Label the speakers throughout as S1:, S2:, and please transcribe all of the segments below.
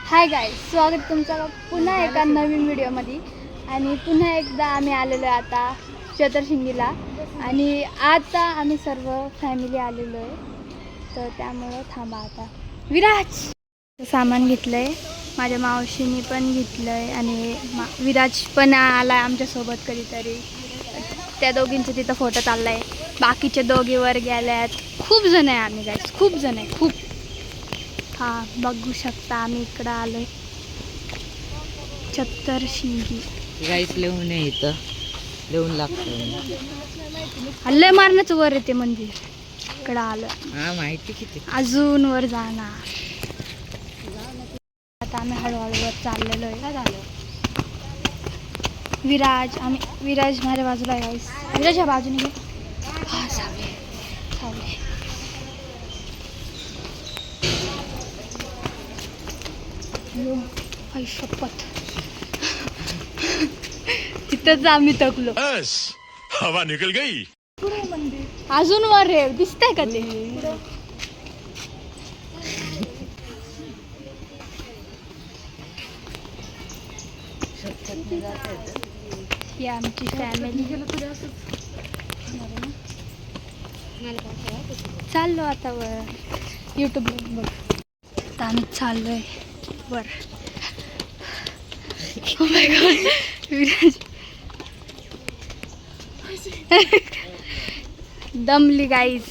S1: Hi guys, स्वागत तुमचं पुन्हा एका नवीन व्हिडिओमध्ये. आणि पुन्हा एकदा आम्ही आलेलो आहे आता चतुर्शिंगीला. आणि आता आम्ही सर्व फॅमिली आलेलो आहे, तर त्यामुळं थांबा. आता विराज सामान घेतलं आहे, माझ्या मावशीने पण घेतलं आहे आणि विराज पण आला आहे आमच्यासोबत कधीतरी. त्या दोघींचे तिथं फोटो चालला आहे, बाकीचे दोघी वर गेल्यात. खूप जण आहे आम्ही गाईज, खूप जण आहे खूप. हां बघू शकता आम्ही इकडं आलो आहे चतुर्शिंगी.
S2: गाईस लिहून इथं लिहून लागतं.
S1: हल्ले मारण्याचं वर येते मंदिर. इकडं आलं,
S2: हा माहिती किती
S1: अजून वर जाणार. आता आम्ही हळूहळू वर चाललेलो आहे. झालं विराज माझ्या बाजूला आहे गाईस. विराज ह्या बाजूने घे. हा सावले सावले. आई शपथ, तिथंच आम्ही थकलो.
S3: हवा निकल गई.
S1: अजून वर रे, दिसतंय का ते? ही आमची फॅमिली. चाललो आता वर, यूट्यूब बघ. आता आम्ही चाललोय वर. Oh my God, विराज दमली गाईस.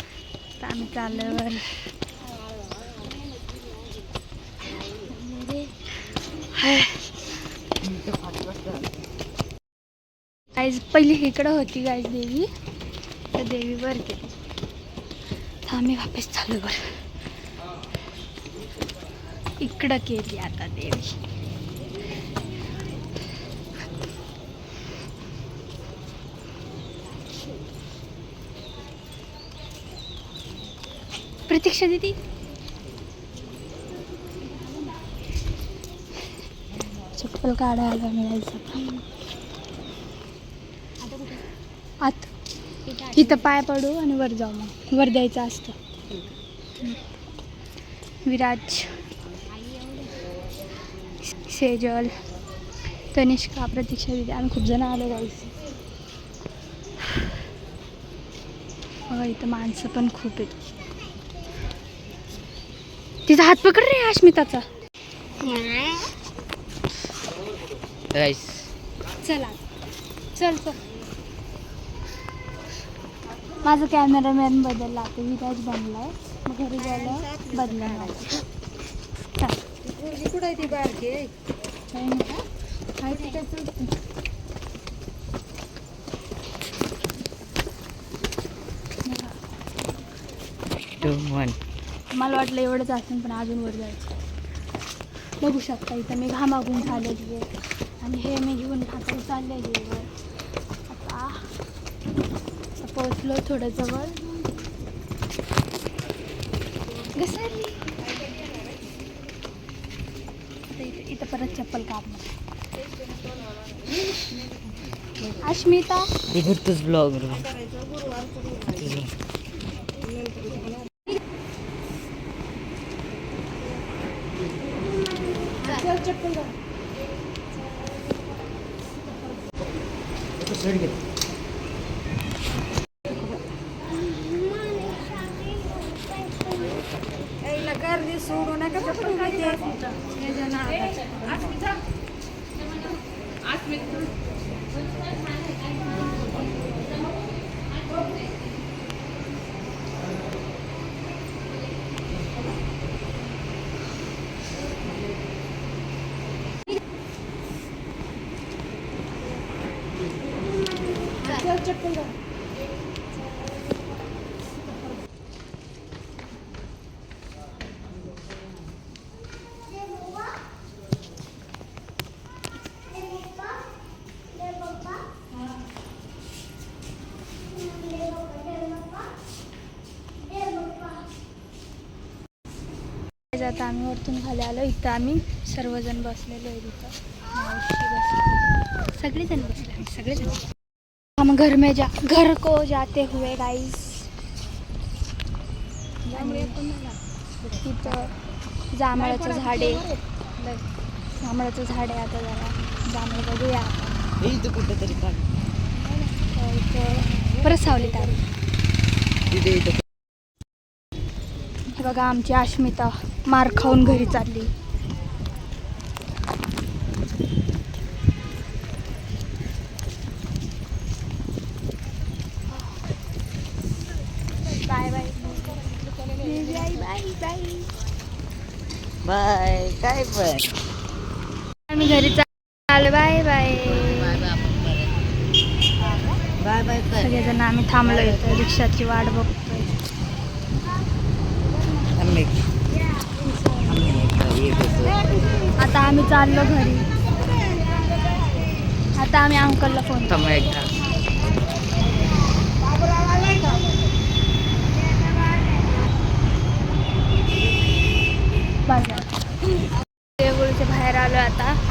S1: आता आम्ही चाललोय वर. गाईज पहिली इकडं होती गाईज देवी, तर देवी वर गेली. तर आम्ही वापस चालू वर. इकडं केली आता देवी. प्रतीक्षा दीदी, चप्पल काढायला मिळायचं आत. इथं पाय पडू आणि वर जाऊ, मग वर द्यायचं असतं. विराज, सेजल, तनिष्का, प्रतीक्षा दीदी, आम्ही खूप जण आलो गाईस. बघा इथं माणसं पण खूप आहेत. तिचा हात पकड रे अस्मिताचा.
S2: गाईस
S1: चला चल चल. माझा कॅमेरामॅन बदलला, आता विराज बनलाय. मग घरी जायला बदलणार.
S2: कुठं आहे ती बारकी?
S1: मला वाटलं एवढंच असेल, पण अजून वर जायचं. बघू शकता इथं मी घामाघूम झालेली आहे आणि हे मी घेऊन आता चाललेली आहे वर. आता पोहोचलो थोडं जवळ. घसरली. इथं परत चप्पल काढणार. अस्मिता
S2: इकडतच ब्लॉग
S1: चप्पल
S4: गर्दी सोडू नका.
S1: चप्पल आता आम्ही वरतून खाली आलो. इथं आम्ही सर्वजण बसलेलो आहे. इथं मावशी बसली, सगळेजण बसले, सगळेजण. हम घर को जाते हुए गाइस. तिथं जांभळाचं झाड आहे. जांभळाचं झाड आहे. आता जरा जांभळ बघूया आपण.
S2: इथं कुठं तरी काढ.
S1: इथं परत सावलीत आली.
S2: तिथे इथं
S1: हे बघा आमची अस्मिता मार खाऊन घरी चालली. Bye bye bye bye bye.
S2: Bye. काय पण
S1: आम्ही घरी चाललो. Bye bye.
S2: बाय बाय कर.
S1: सगळेजण आम्ही थांबलो इथं रिक्षाची वाट बघतोय. आता आम्ही चाललो घरी. आता आम्ही अंकलला फोन
S2: थांब एकदा.
S1: देवळच्या बाहेर आलो.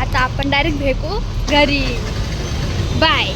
S1: आता आपण डायरेक्ट भेटू घरी. बाय.